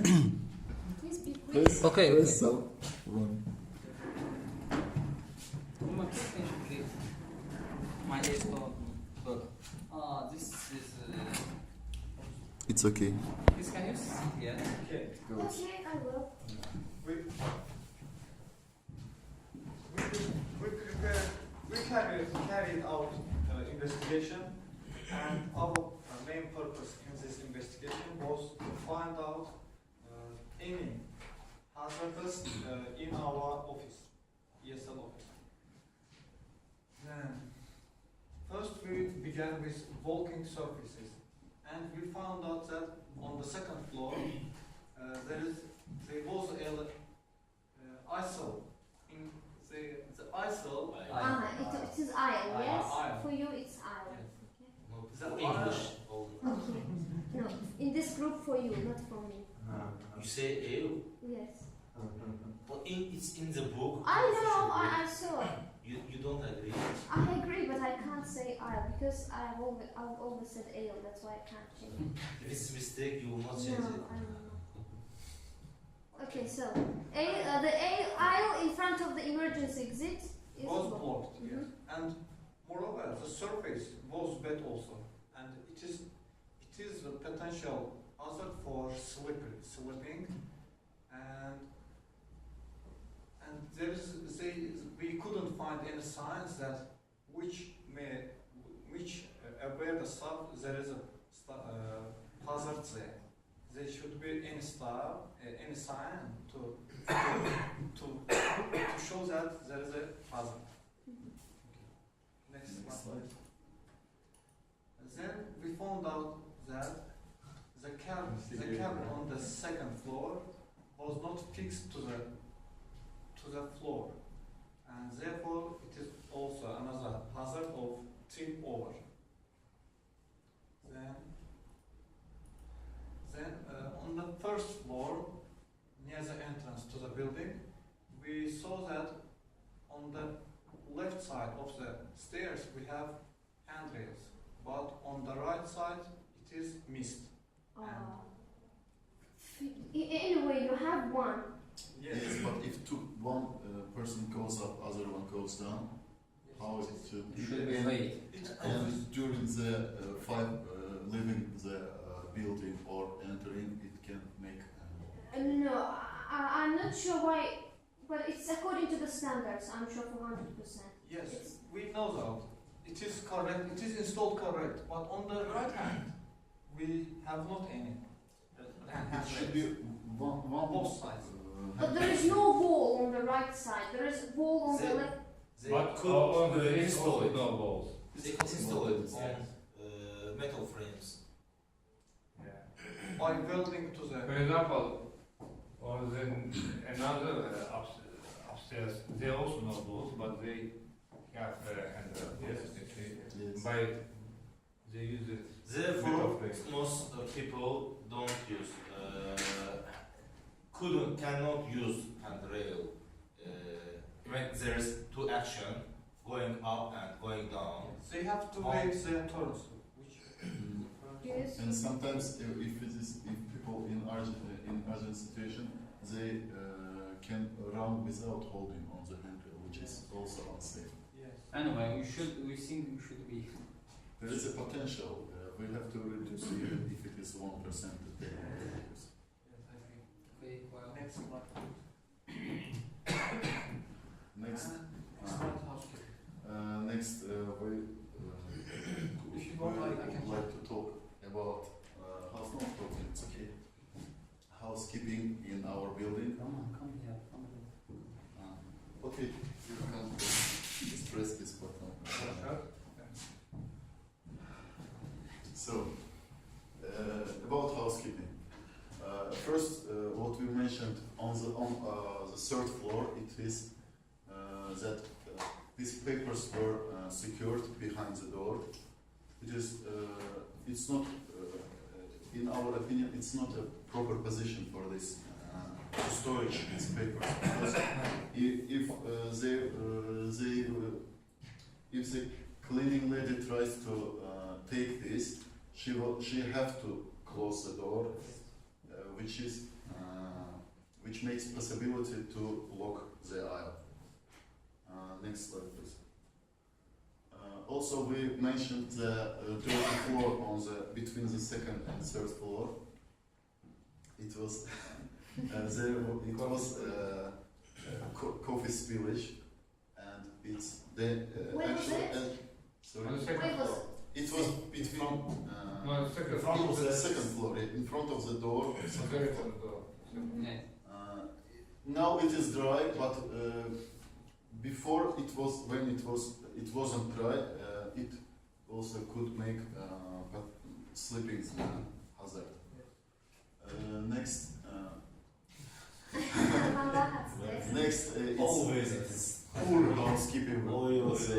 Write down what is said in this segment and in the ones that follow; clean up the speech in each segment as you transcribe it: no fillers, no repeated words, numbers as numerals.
Please be quick. Okay. So, one. Uma que tem que mas esse this is It's okay. this can you see here? Okay. Okay, I will. We carried out investigation, and our main purpose in this investigation was to find out any hazards in our office, ESL office. Then, first we began with walking surfaces, and we found out that on the second floor there was a ISO. In the ISO. It is aisle, yes? Aisle. For you it's aisle. The English. Okay. No, in this group for you, not for me. You say ale, Yes. but it's in the book. I know, I saw it. You don't agree. I agree, but I can't say aisle because I've always said ale, that's why I can't change it. If it's a mistake, you will not No, change I it. don't know. Okay, so the aisle in front of the emergency exit is Was blocked. blocked, yes. And moreover, the surface was bad also, and it is a potential hazard for slipping, and we couldn't find any signs that where the stop there is a hazard there. There should be any sign to show that there is a hazard. Next slide. Then we found out that the cabin on the second floor was not fixed to the floor, and therefore it is also another hazard of tip over. Then on the first floor, near the entrance to the building, we saw that on the left side of the stairs we have handrails, but on the right side it is missed. Anyway, you have one. Yes. Yes, but if one person goes up, other one goes down, how it should be? Should be late. And during the leaving the building or entering, it can make. No, I'm not sure why, but it's according to the standards, I'm sure for 100%. Yes, we know that. It is correct, it is installed correct, but on the right hand, we have not any. It should be one Both sides. But there is no wall on the right side, there is wall on the left. They But could on the install it. no walls. They could install it Yes. on metal frames. Yeah. By welding to the. For example, on the another upstairs, they also no walls, but they have handrail. Yes, Yes. by they use it. Therefore, metal frame. most people don't use, cannot use handrail when there's two action going up and going down. They have to wait the turns. Yes. And sometimes, if people in urgent situation, they can run without holding on the handrail, which is also unsafe. Yes. Anyway, we think we should be. There is a potential. We have to reduce even if it is 1% that they will reduce. Yes, I think. Okay, well. Next slide. Next, Smart housekeeping. next If you want, I can. would like to talk about it's okay. Housekeeping in our building. Come here, come here. Okay, you can just press this button. So, about housekeeping. First, what we mentioned on the third floor, it is that these papers were secured behind the door. It's not, in our opinion, it's not a proper position for this storage these papers, because if the cleaning lady tries to take this, she have to close the door, which is which makes possibility to lock the aisle. Next slide, please. Also, we mentioned the dirty floor on the between the second and third floor. It was coffee spillage, and it's the Where was actually. it? Sorry. On the second Where was floor. It was between No, the second in floor. front of the second floor, in front of the door. Second Very floor. front door. Yeah. Now it is dry, but before it was when it wasn't dry. It also could make sleeping hazard. Next. Next, it's Always it is. poor housekeeping. Oh, Let's say.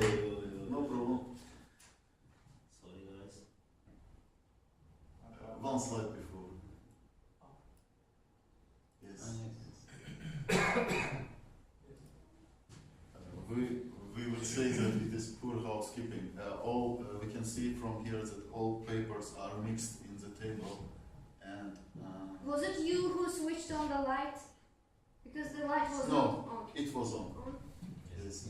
No problem. Sorry guys. One slide before. Yes. We would say that it is poor housekeeping. We can see from here that all papers are mixed in the table, and Was it you who switched on the light? Because the light was No. not on. it was on. On? Yes.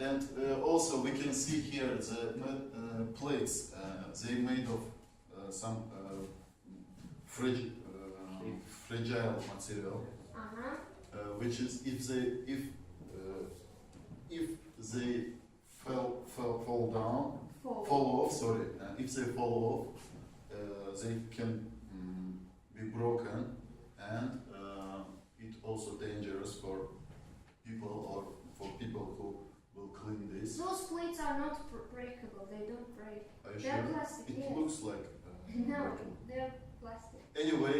And also we can see here the plates. They made of some fragile material, which is if they fall down, fall off. Sorry, if they fall off, they can be broken, and it also dangerous for people or for people who will clean this. Those plates are not breakable. They don't break. Are you They're sure? plastic. It Yes. looks like No, broken. they're plastic. Anyway,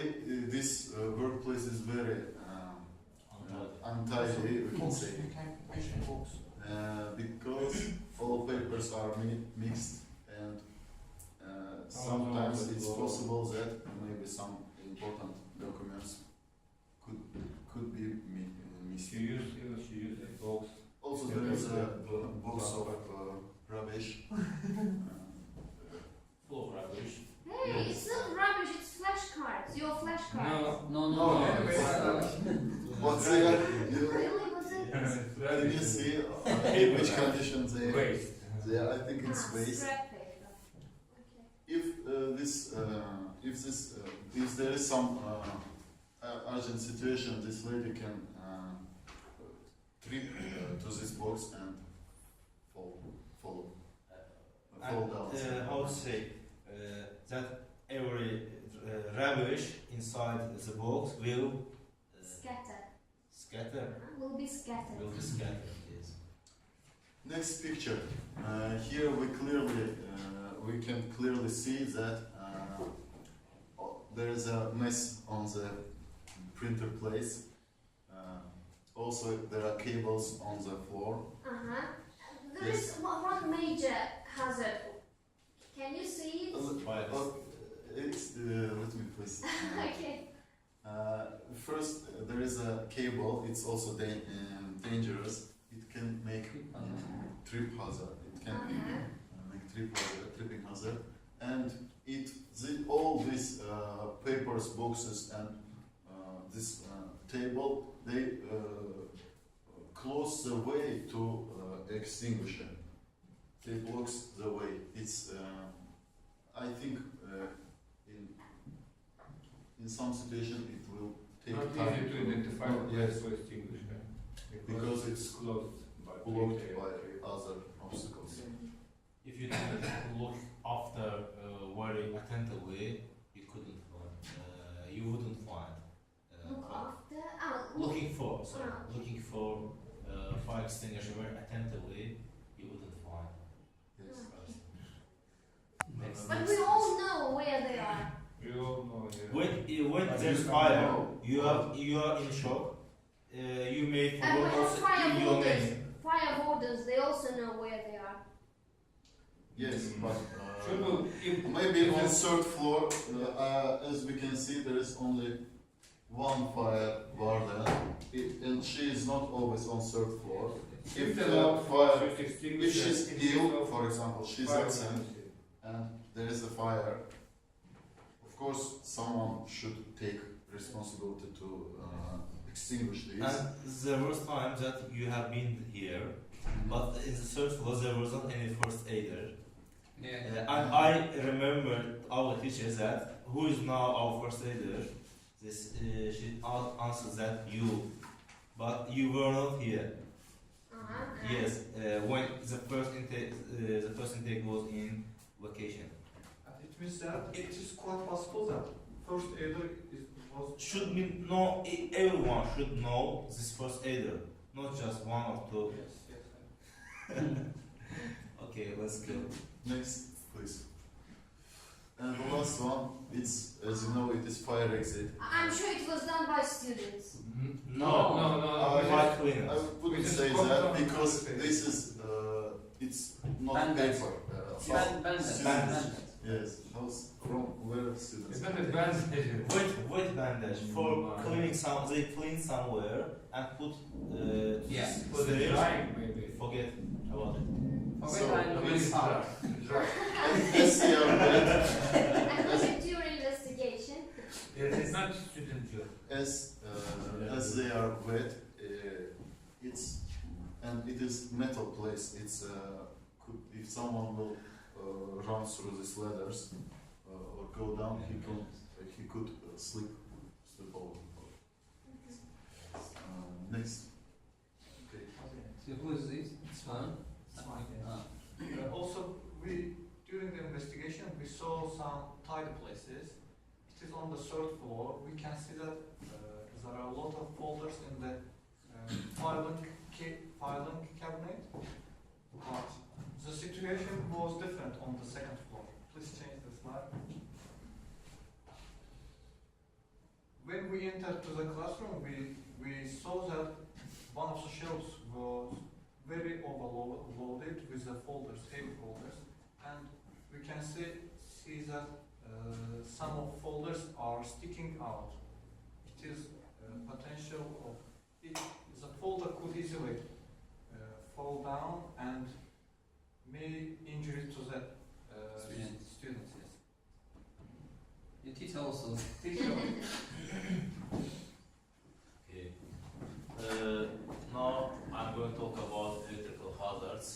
this workplace is very untidy, we can say, because all papers are mixed, and sometimes it's possible that maybe some important documents could be missing. She used a box. Also, there is a box of rubbish. Full of rubbish. Hey, it's not rubbish. It's flashcards. Your flashcards. No. What's there? Really? Was it? Can you see in which condition they? Waste. I think it's waste. Scrap paper. Okay. If there is some urgent situation, this lady can trip to this box and fall down. How to say that every rubbish inside the box will Scatter. Will be scattered. Will be scattered. Yes. Next picture. Here we can clearly see that there is a mess on the printer place. Also, there are cables on the floor. There is one major hazard. Can you see it? Let me please. Okay. First, there is a cable. It's also dangerous. It can make trip hazard. It can make tripping hazard, and all these papers, boxes, and this table, they close the way to extinguisher. They blocks the way. It's I think in some situation it will take Not time easy to identify the yes, place for extinguisher. because it's closed by blocked detail. by other obstacles. If you didn't look after very attentively, you couldn't find. You wouldn't find. Look after. Looking for fire extinguisher very attentively, you wouldn't find. Yes. Next. But we all know where they are. We all know, yeah. When But there's you don't fire, know. you are in shock. You may And we forget have also fire your wardens. name. Fire wardens, they also know where they are. Yes, but Should we, if, maybe on third floor, as we can see, there is only one fire warden, and she is not always on third floor. If the the law fire, for extinguisher if she's in ill, case of for example, she's fire absent, emergency. and there is a fire, of course, someone should take responsibility to extinguish these. And there was time that you have been here, but in the third floor there wasn't any first aider. Yeah. And I remember our teacher that who is now our first aider. This she answered that you, but you were not here. Yes, when the first intake was in vacation. It means that it is quite possible that first aider was. Should be no. Everyone should know this first aider, not just one or two. Yes. Okay, let's go. Next, please. And the last one, it's, as you know, it is fire exit. I'm sure it was done by students. No, by I cleaners. wouldn't just say put that on because the this is, it's not Bandage. paper. Bandage. Yes, those from where students. It's not a bandage. Wet bandage for cleaning some. They clean somewhere and put. Yeah. For the drying, maybe. Forget about it. Okay, So, I know it's hard. Dry. As they are wet, And was it your investigation? It's not student job. as they are wet, it's and it is metal place. It's if someone will run through these ladders or go down, he could slip over. Next. Okay. So who is this? It's one. Also, during the investigation we saw some tidy places. It is on the third floor. We can see that there are a lot of folders in the filing cabinet. But the situation was different on the second floor. Please change the slide. When we entered to the classroom, we saw that one of the shelves was very overloaded with the folders, heavy folders, and we can see that some of folders are sticking out. It is potential of it. The folder could easily fall down and may injury to the Students, yes. Your teacher also. teacher. Okay. Now I'm going to talk about electrical hazards.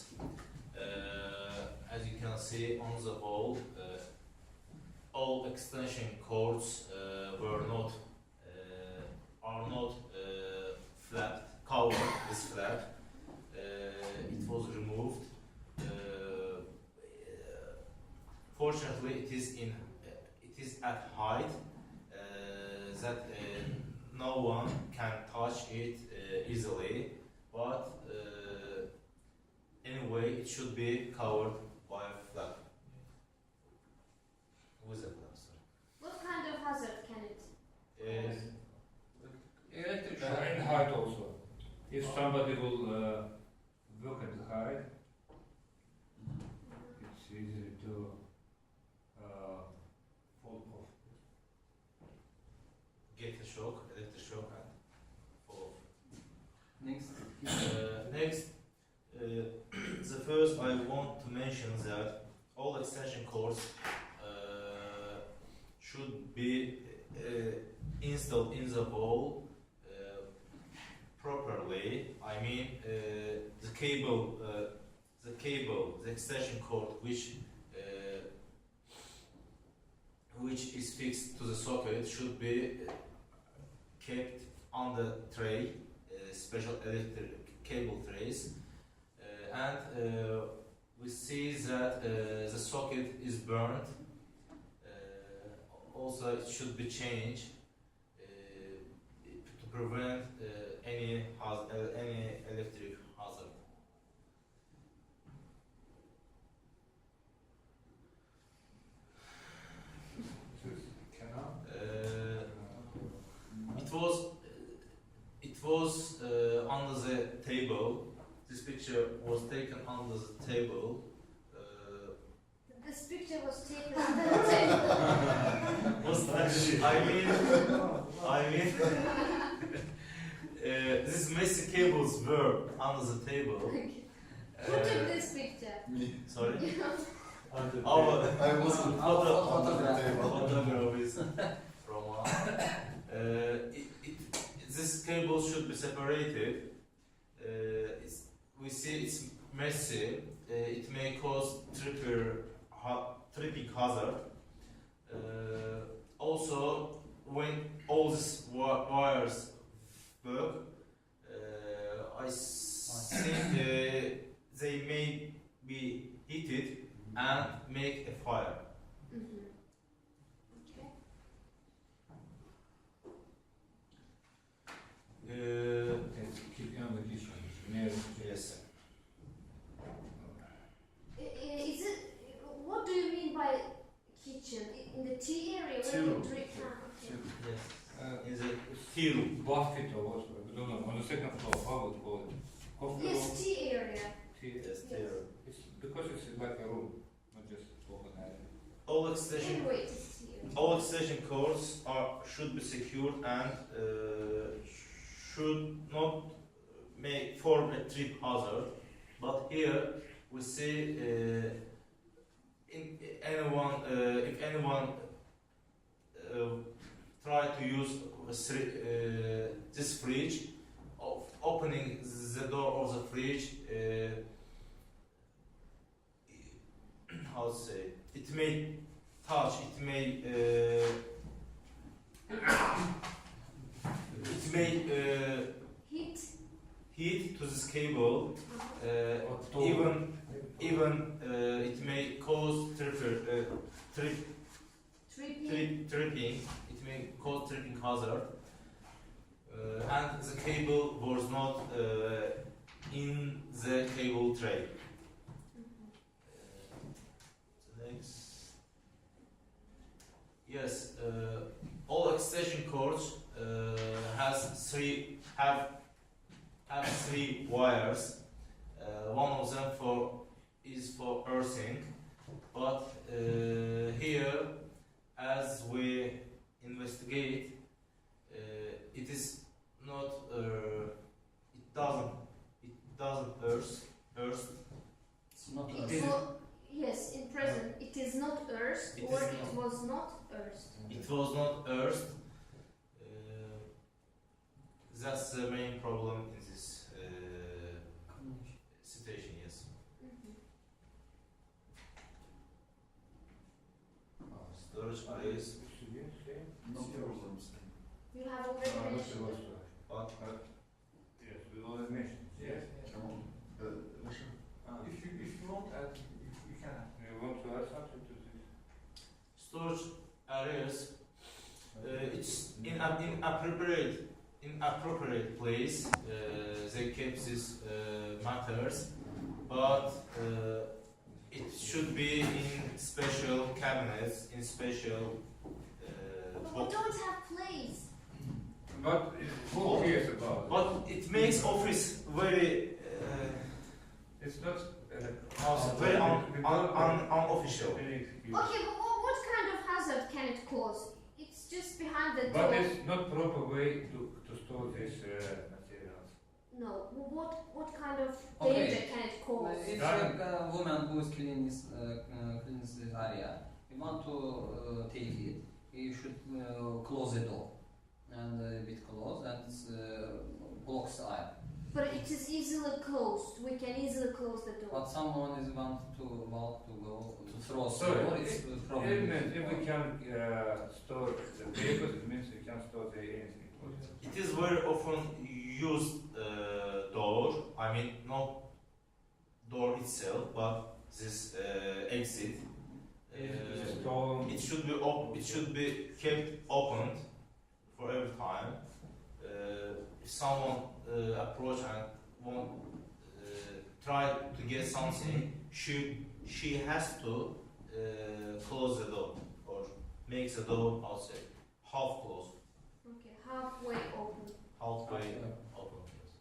As you can see on the wall, all extension cords are not flat, covered with flat. It was removed. Fortunately, it is at height that no one can touch it easily. But anyway, it should be covered by a flap. With a flap, sorry. What kind of hazard can it? Electric In height also. If somebody will look at the height, it's easy to fall off. Get a shock, electric shock, and fall Next. off. Next, the first I want to mention that all extension cords should be installed in the wall properly. I mean, the cable, the extension cord, which is fixed to the socket, should be kept on the tray, special electric cable trays, and we see that the socket is burned. Also, it should be changed to prevent any electric hazard. It was under the table. This picture was taken under the table. This picture was taken under the table. What's that? I mean, these messy cables were under the table. Who took this picture? Me. Sorry. I wasn't Photo on the table. photograph is from cable should be separated. We see it's messy. It may cause tripping hazard. Also, when all these wires work, I think they may be heated and make a fire. Mm-hmm. Okay. It's keep on the kitchen. Near. Yes. Is it? What do you mean by kitchen? In the tea area where Tea you room. drink? Okay. Yes. Is it It's tea room? basket or what? I don't know. On the second floor, how would call it? Coffee room? Yes, tea area. Tea. Yes, tea room. It's because it's like a room, not just open area. All extension Anyway, it is tea area. All extension cords should be secured and should not form a trip hazard. But here we see if anyone try to use this fridge, of opening the door of the fridge, how to say, it may touch, it may Heat. heat to this cable. Uh-huh. Even it may cause tripping. It may cause tripping hazard. And the cable was not in the cable tray. Next. Yes, all extension cords have three wires. One of them is for earthing, but here, as we investigate, it is not. It doesn't earth. It's not It a- wa- yes, in present, it is not earthed, It or is it was not earthed. It was not earthed. That's the main problem in this situation. Yes. Mhm. Storage place. no problems. You have already mentioned it. But Yes, we already mentioned. Yes. Come on. Russia? If you want add, you can add. You want to add something to this? storage areas, it's in appropriate place. They keep these matters, but it should be in special cabinets, in special. But we don't have place. But who cares about it? But it makes office very It's not. very unofficial. Okay, but what kind of hazard can it cause? It's just behind the But door. it's not proper way to store these materials. No, what kind of Okay. danger can it cause? If Darren. a woman who is cleans this area, you want to take it, you should close the door and a bit close and blocks the air. But it is easily closed. We can easily close the door. But someone is want to walk to go to throw Sorry, door, it's It problem. means if we can store the papers, it means we can store the anything. It is very often used door. I mean, not door itself, but this exit. It's stolen. It should be kept opened for every time. If someone approach and want try to get something, she has to close the door or make the door outside half closed, Okay, halfway open. halfway open, yes,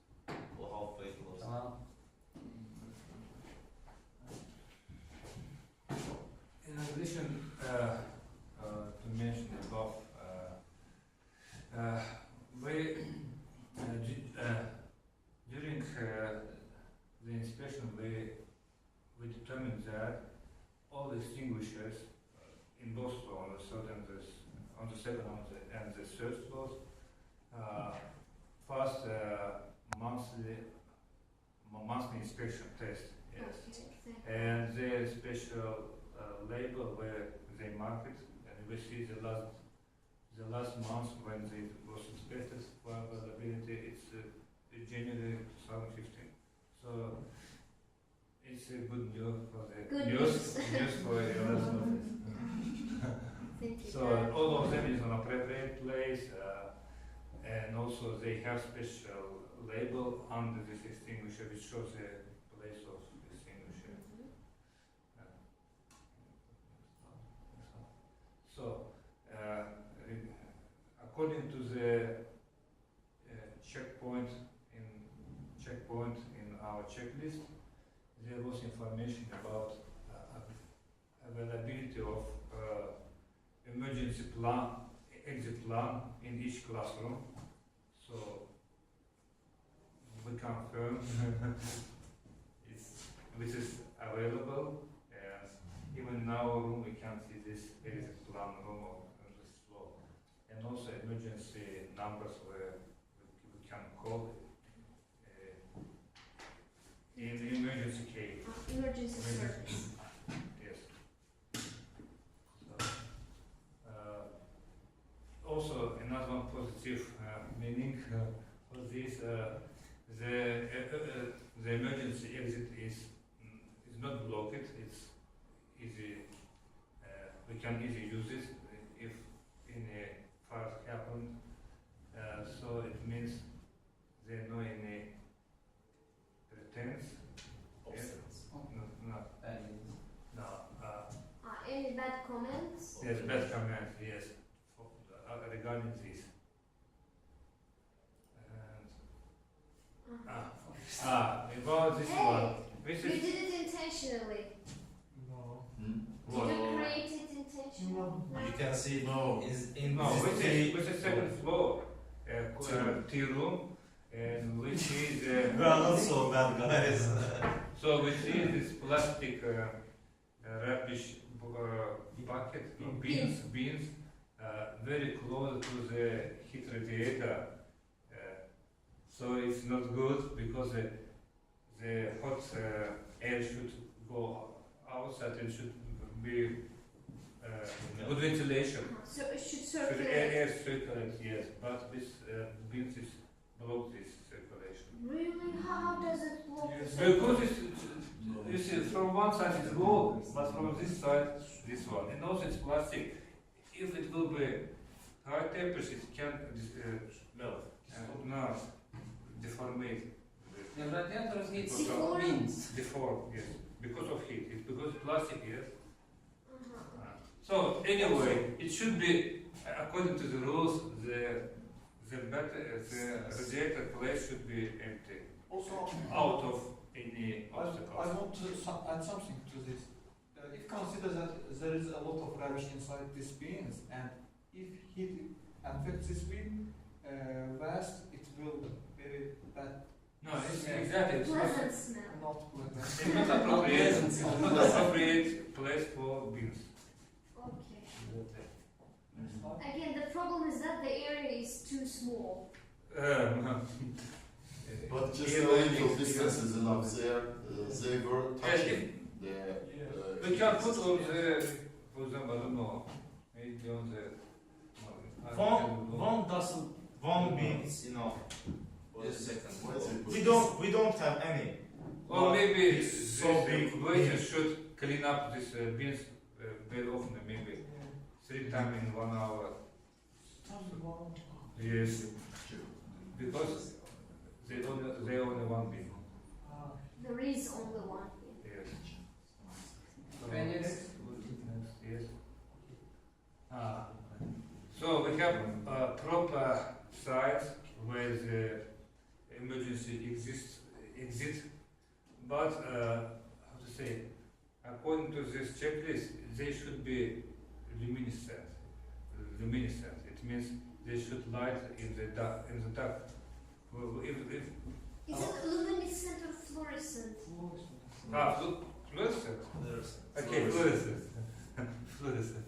or halfway closed. Tamam. In addition to mention above, during the inspection we determined that all extinguishers in both floors, so then on the second and the detection test. Yes. Okay, thank you. And there is special label where they mark it, and we see the last month when it was inspected for availability. It's January 2015. So it's a good news for the Good news news. for ELS office. Thank you. So all of them is on appropriate place, and also they have special label under this extinguisher which shows the place of extinguisher. So, according to the checkpoint in our checklist, there was information about availability of emergency plan, exit plan in each classroom. So we confirm which is available, and even in our room we can see this exit plan room on this floor, and also emergency numbers where we can call in the emergency case. Emergency service. Yes. So, also, another one positive meaning for this, the emergency exit is not blocked. It's easy. We can easily use it if any fire happened. So it means there are no any pretense. No. Any bad comments? Yes, bad comment. Yes, regarding this. And about this Hey, one, which You is did it intentionally. No. what? Did you create it intentionally? No. You can see No. in No, this tree. which is second floor, tea room, and we see the. We are not so bad guys. So we see this plastic rubbish bucket, beans, very close to the heat radiator. So it's not good because the hot air should go outside and should be good ventilation. So it should Should circulate. air circulate, yes, but this beans is block this circulation. Really? How does it block? Yes, the because you see, from one side it's gold, but from this side, this one. And also it's plastic. If it will be high temperature, it can no, deformate. The radiators needs Deform. beans. Deform, yes, because of heat. It's because plastic, yes. Uh-huh. So anyway, it should be according to the rules. The radiator place should be empty, Also, out of any I obstacles. want to add something to this. If consider that there is a lot of rubbish inside these bins, and if heat affects this bin vast, it will be very bad. No, it's exactly. It's not, Pleasant smell. Not pleasant. it's not appropriate. It's not appropriate place for beans. Okay. Again, the problem is that the area is too small. But just Yeah, a little yeah. distance is enough. They were touching the. We can put on the, for example, I don't know, maybe on the. One bean is enough. Yes. Second. We don't have any. Or maybe It's so big. waiters should clean up these beans very often, maybe 3 times in 1 hour. Yes, because they only one bean. There is only one here. Yes. Pennies. Yes. So we have proper sites where the emergency exit, but how to say, according to this checklist, they should be luminescent. Luminescent. It means they should light in the dark. Well, if Is it luminescent or fluorescent? fluorescent. Okay, fluorescent. Fluorescent.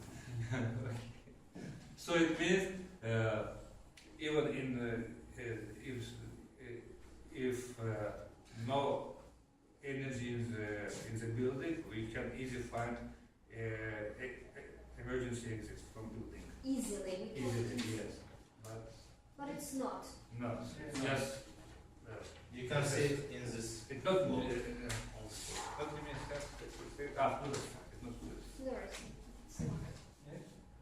Okay. So it means even in if no energy in the building, we can easily find emergency exits from building. Easily. Easily, yes. But it's not. No, it's just You can see it in this. it's not. Well, What do you mean? It's not good. No, it's not.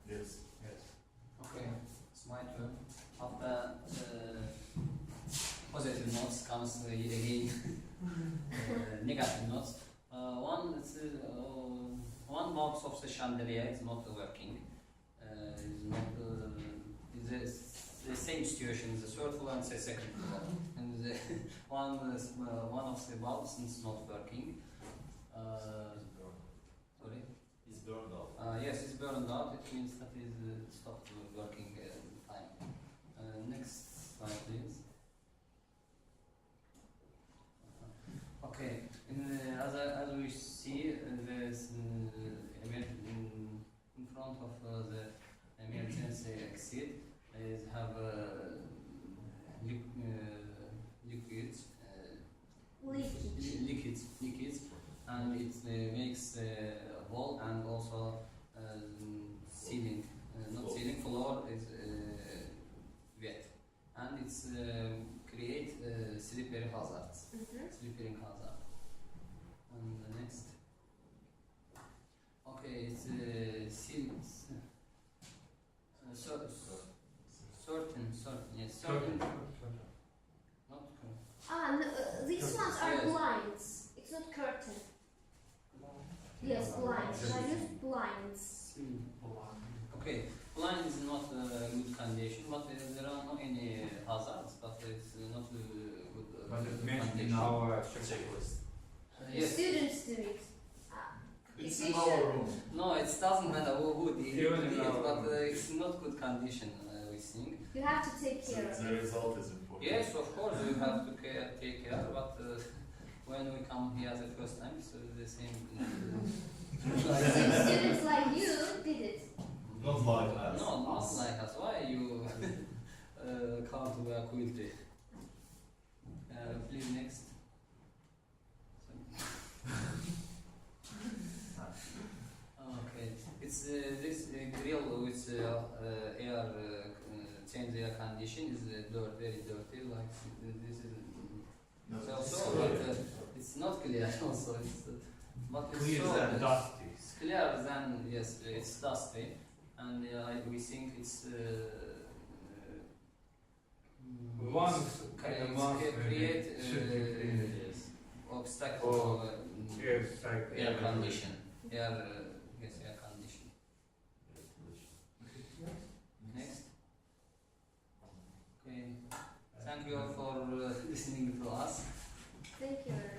Yes. Yes. Okay, it's my turn. After positive notes comes again negative notes. One box of the chandelier is not working. Is not. Is the same situation in the third floor and the second floor. And the one of the bulbs is not working. Sorry. It's burned off. Yes, it's burned out. It means that it stopped working time. Next slide, please. Okay. As we see, there's in front of the emergency exit. Is have liquids, and it makes a hole and also ceiling, not ceiling, floor is wet, and it's create slippery hazards, slipping hazard. And the next, okay, it's certain, not curtain. These ones are blinds. It's not curtain. Yes, blinds. I use blinds. Okay, blind is not good condition, but there are no any hazards, but it's not good But it's mentioned in condition. our Checklist. The Yes. students do it. It's If in you our should- room. No, it doesn't matter who did Even it, in our- but it's not good condition, we think. You have to take So care of the it. result is important. Yes, of course, we have to take care, but when we come here the first time, so the same. So students like you did it. Not like us. No, not like us. Why you come to a quilty? Please next. Okay, it's this grill with air change air condition is very dirty. Like this is No, so, it's so clear. but it's not clear also. It's but it's clear so and dusty. it's clear than yes, it's dusty, and we think it's. Once create should be clean. obstacle Oh, for Yes, like air condition. Air yes, air condition. Next. Okay. Thank you all for listening to us. Thank you.